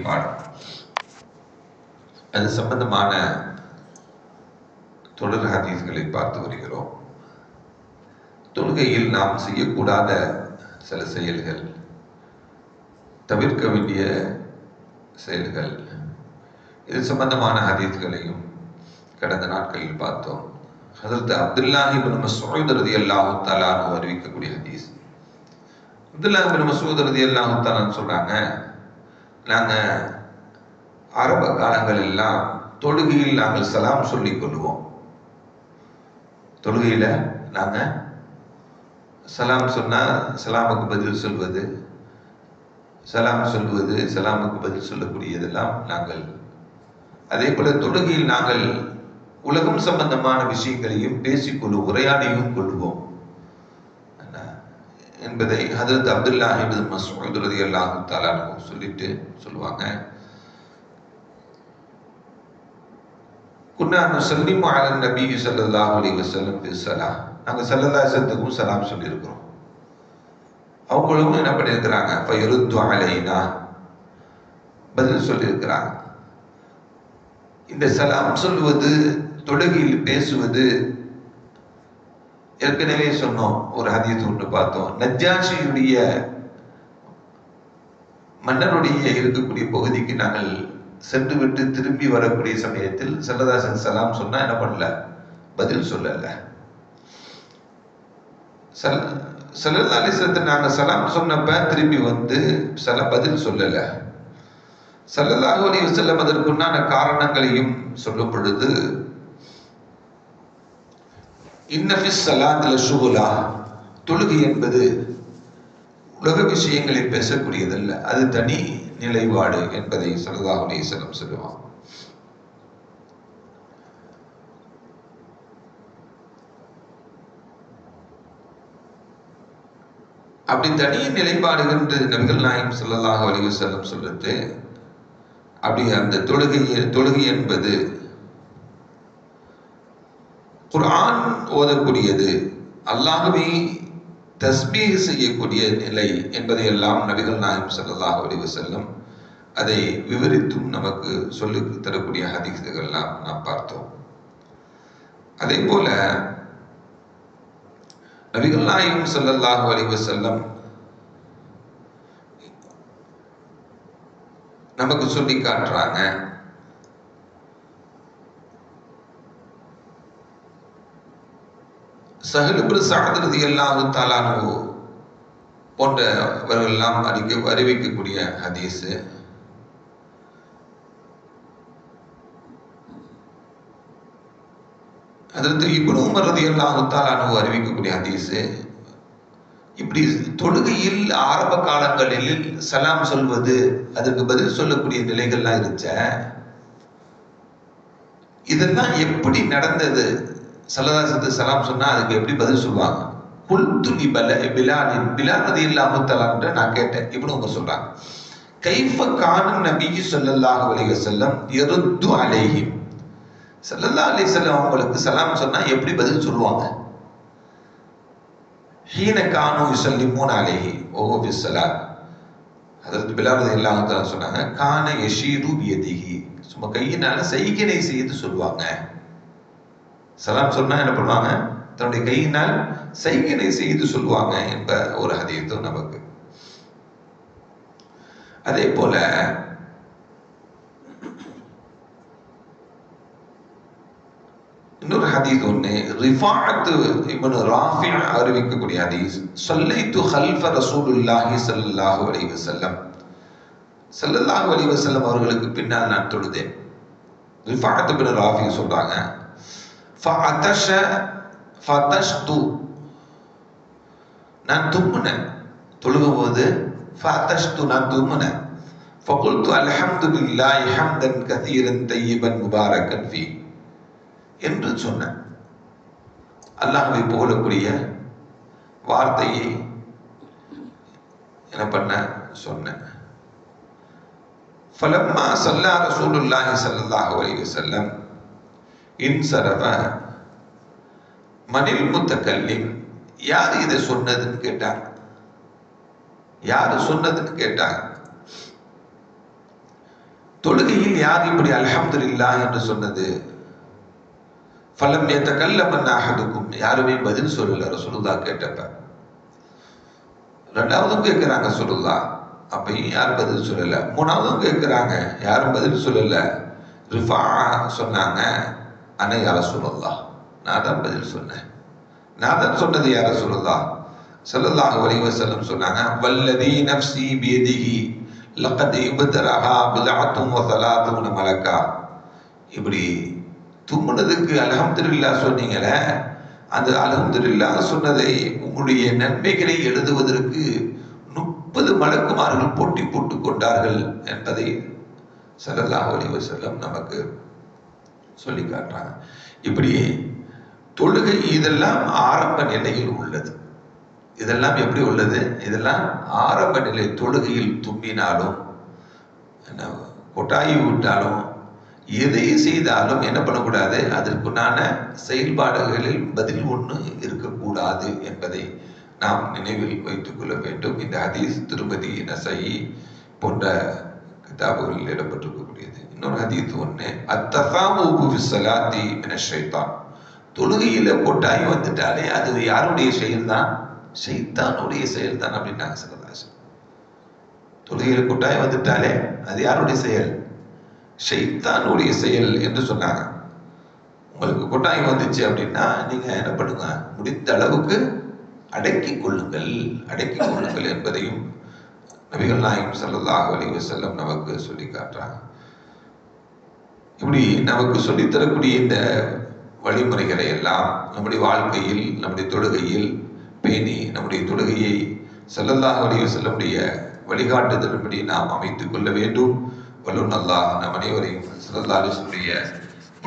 பாடம். அது சம்பந்தமான தொடர் ஹதீஸ்களை பார்த்து வருகிறோம். தொழுகையில் நாம் செய்யக்கூடாத சில செயல்கள், தவிர்க்க வேண்டிய செயல்கள், இது சம்பந்தமான ஹதீஸ்களையும் கடந்த நாட்களில் பார்த்தோம். ஹதரத் அப்துல்லாஹ் இப்னு மஸ்ஊத் ரலியல்லாஹு தஆலா அன்ஹு அறிவிக்கக்கூடிய ஹதீஸ். அப்துல்லாஹ் இப்னு மஸ்ஊத் ரலியல்லாஹு தஆலா சொல்றாங்க, நாங்கள் ஆரம்ப காலங்கள் எல்லாம் தொழுகையில் நாங்கள் சலாம் சொல்லிக் கொள்வோம். தொழுகையில் நாங்கள் சலாம் சொன்னால் சலாமுக்கு பதில் சொல்வது, சலாம் சொல்வது, சலாமுக்கு பதில் சொல்லக்கூடியதெல்லாம் நாங்கள். அதே போல தொழுகையில் நாங்கள் உலகம் சம்பந்தமான விஷயங்களையும் பேசிக்கொள்வோம், உரையாடியும் கொள்வோம் என்பதை ஹதரத் அப்துல்லாஹ் இப்னு மஸ்ஊத் ரலியல்லாஹு தஆலா அன்ஹு சொல்லிட்டு சொல்லுவாங்க, குன்னா நுஸல்லிமு அலா நபி ஸல்லல்லாஹு அலைஹி வஸல்லம் பிஸ்ஸலாம். நாங்கள் ஸல்லல்லாஹு அலைஹி வஸல்லத்துக்கும் சலாம் சொல்லியிருக்கிறோம். அவங்களும் என்ன பண்ணியிருக்கிறாங்க, ஃபயருத்து அலைனா, பதில் சொல்லியிருக்கிறாங்க. இந்த சலாம் சொல்வது, தொழுகையில் பேசுவது, ஏற்கனவே சொன்னோம், ஒரு ஹதீஸ் ஒன்று பார்த்தோம். நஜ்ஜாஷியுடைய மன்னருடைய இருக்கக்கூடிய பகுதிக்கு நாங்கள் சென்று விட்டு திரும்பி வரக்கூடிய சமயத்தில் ஸல்லல்லாஹு சலாம் சொன்னா என்ன பண்ணல, பதில் சொல்லல. ஸல்லல்லாஹு அலைஹி வஸல்லம் நாங்க சலாம் சொன்னப்ப திரும்பி வந்து பதில் சொல்லல. ஸல்லல்லாஹு அலைஹி வஸல்லம் அதற்குண்டான காரணங்களையும் சொல்லும் பொழுது, இன்ன ஃபிஸ் ஸலாத் லஷுகுலா, தொழுகை என்பது உலக விஷயங்களை பேசக்கூடியதல்ல, அது தனி நிலைப்பாடு என்பதை ஸல்லல்லாஹு அலைஹி வஸல்லம் சொல்லுவாங்க. அப்படி தனி நிலைப்பாடு என்று நபிகள் நாயகம் ஸல்லல்லாஹு அலைஹி வஸல்லம் சொல்றது. அப்படி அந்த தொழுகை என்பது குர்ஆன் ஓதக்கூடியது, அல்லாஹ்வை தஸ்பீஹ் செய்யக்கூடிய நிலை என்பதையெல்லாம் நபிகள் நாயகம் ஸல்லல்லாஹு அலைஹி வஸல்லம் அதை விவரித்தும் நமக்கு சொல்லி தரக்கூடிய ஹதீஸ்கள்லாம் நாம் பார்த்தோம். அதே போல நபிகள் நாயகம் ஸல்லல்லாஹு அலைஹி வஸல்லம் நமக்கு சொல்லி காட்டுறாங்க, சஹல் இப்னு சஅத் ரலியல்லாஹு தஆலா அன்ஹு போன்றவர்கள் எல்லாம் அறிவிக்கக்கூடிய ஹதீஸ். ஹதரத் இப்னு உமர் ரலியல்லாஹு தஆலா அன்ஹு அறிவிக்கக்கூடிய ஹதீஸ். இப்படி தொழுகையில் ஆரம்ப காலங்களில் சலாம் சொல்வது, அதற்கு பதில் சொல்லக்கூடிய நிலைகள்லாம் இருந்துச்ச, இதெல்லாம் எப்படி நடந்தது? ஸல்லல்லாஹு சலாம் சொன்னா அதுக்கு எப்படி பதில் சொல்லுவாங்க? குல்து லி பிலாலின், பிலால் ரலியல்லாஹு தஆலா என்று நான் கேட்டேன். இப்னு உமர் சொல்றாங்க, கைஃப கான நபி ஸல்லல்லாஹு அலைஹி வஸல்லம் யருத்து அலைஹிம், ஸல்லல்லாஹு அலைஹி வஸல்லம் அவங்களுக்கு சலாம் சொன்னா எப்படி பதில் சொல்லுவாங்க? ஹீன கானு யுஸல்லிமூன அலைஹி வஹுவ ஃபிஸ்ஸலாத். ஹஜ்ரத் பிலால் ரலியல்லாஹு தஆலா சொன்னாங்க, கான யஷீரு பியதிஹி, சும்மா கையினால சைகை செய்து சொல்லுவாங்க. சலாம் சொன்னா என்ன பண்ணுவாங்க, தன்னுடைய கையினால் சைகை செய்து சொல்லுவாங்க என்ப ஒரு ஹதீஸ் நமக்கு. அதே போல இன்னொரு ஹதீஸ் ஒன்று, ரிஃபாஅத் இப்னு ராஃபி அறிவிக்கக்கூடிய ஹதீஸ். ஸல்லைத்து ஹல்ஃப ரசூலுல்லாஹி ஸல்லல்லாஹு அலைஹி வஸல்லம், ஸல்லல்லாஹு அலைஹி வஸல்லம் அவர்களுக்கு பின்னால் நான் தொழுதேன். ரிஃபாஅத் இப்னு ராஃபி சொல்றாங்க, ஃபஅதஷ ஃபதஷ்து, நான் தும்முனேன் தொழுகும்போது, ஃபஅதஷ்து நான் தும்முனேன். ஃபகுல்து அல்ஹம்துலில்லாஹி ஹம்தன் கதீரன் தய்யிபன் முபாரக்கன் ஃபீ என்று சொன்னேன். அல்லாஹ்வை புகழக்கூடிய வார்த்தையை என்ன பண்ண சொன்னேன். ஃபலம்மா ஸல்லா ரசூலுல்லாஹி ஸல்லல்லாஹு அலைஹி வஸல்லம் இன்சரஃப மனில் முத்தக்கல்லிம், யார் இதை சொன்னதுன்னு கேட்டாங்க. யார் சொன்னதுன்னு கேட்டாங்க. யார் இப்படி அல்ஹம்துலில்லாஹ் என்று சொன்னது? ஃபலம் யதகல்லமன் அஹதுக்கும், யாருமே பதில் சொல்லல ரசூலுல்லாஹ் கேட்டப்ப. ரெண்டாவதும் கேட்கிறாங்க ரசூலுல்லாஹ், அப்பயும் யாரும் பதில் சொல்லல. மூணாவதும் கேட்கிறாங்க, யாரும் பதில் சொல்லல. ரிஃபா சொன்னாங்க, அன யா ரசூலுல்லாஹ், நான் தான் பதில் சொன்னேன். நான் தான் சொன்னது யா ரசூலுல்லாஹ். ஸல்லல்லாஹு அலைஹி வஸல்லம் சொன்னாங்க, வல்லதி நஃப்ஸி பியதிஹி லகத் இப்தரஹா பில்அத்தும் வ ஸலாத்துன மலக்கா. இப்படி தும்முனதுக்கு அல்ஹம்துலில்லாஹ் சொன்னீங்களே, அந்த அல்ஹம்துலில்லாஹ் சொன்னதை உங்களுடைய நன்மைகளை எழுதுவதற்கு 30 மலக்குமார்கள் போட்டி போட்டுக் கொண்டார்கள் என்பதை ஸல்லல்லாஹு அலைஹி வஸல்லம் நமக்கு சொல்லி காட்டுறாங்க. இப்படி தொழுகை இதெல்லாம் ஆரம்ப நிலையில் உள்ளது. இதெல்லாம் எப்படி உள்ளது? இதெல்லாம் ஆரம்ப நிலை. தொழுகையில் தும்பினாலும் கொட்டாயி விட்டாலும் எதை செய்தாலும் என்ன பண்ணக்கூடாது? அதற்குண்டான செயல்பாடுகளில் பதில் ஒன்று இருக்கக்கூடாது என்பதை நாம் நினைவில் வைத்துக் கொள்ள வேண்டும். இந்த ஹதீஸ் திருமதி நஸஈ போன்ற கிதாபுகளில் இடம்பெற்றிருக்கக்கூடியது. இன்னொரு ஹதீஸ் ஒன்று, அத்தஃபாமுபு ஃபிஸ்ஸலாத்தி மினஷ் ஷைத்தான். தொழுகையில கொட்டாய் வந்துட்டாலே அது யாருடைய செயல்தான்? ஷைத்தானுடைய செயல்தான் அப்படின்னாங்க ஸல்லல்லாஹு அலைஹி வஸல்லம். தொழுகையில கொட்டாய் வந்துட்டாலே அது யாருடைய செயல்? ஷைத்தானுடைய செயல் என்று சொன்னாங்க. உங்களுக்கு கொட்டாய் வந்துச்சு அப்படின்னா நீங்க என்ன பண்ணுங்க? முடிந்த அளவுக்கு அடக்கிக் கொள்ளுங்கள் என்பதையும் நபிகள் நாயகம் ஸல்லல்லாஹு அலைஹி வஸல்லம் நமக்கு சொல்லி காட்டுறாங்க. இப்படி நமக்கு சொல்லித் தரக்கூடிய இந்த வழிமுறைகளை எல்லாம் நம்முடைய வாழ்க்கையில், நம்முடைய தொழுகையில் பேணி நம்முடைய தொழுகையை ஸல்லல்லாஹு அலைஹி வஸல்லமுடைய வழிகாட்டுதலின்படி நாம் அமைத்துக் கொள்ள வேண்டும். வல்லோன் அல்லாஹ் நம் அனைவரையும் ஸல்லல்லாஹு அலைஹி வஸல்லம்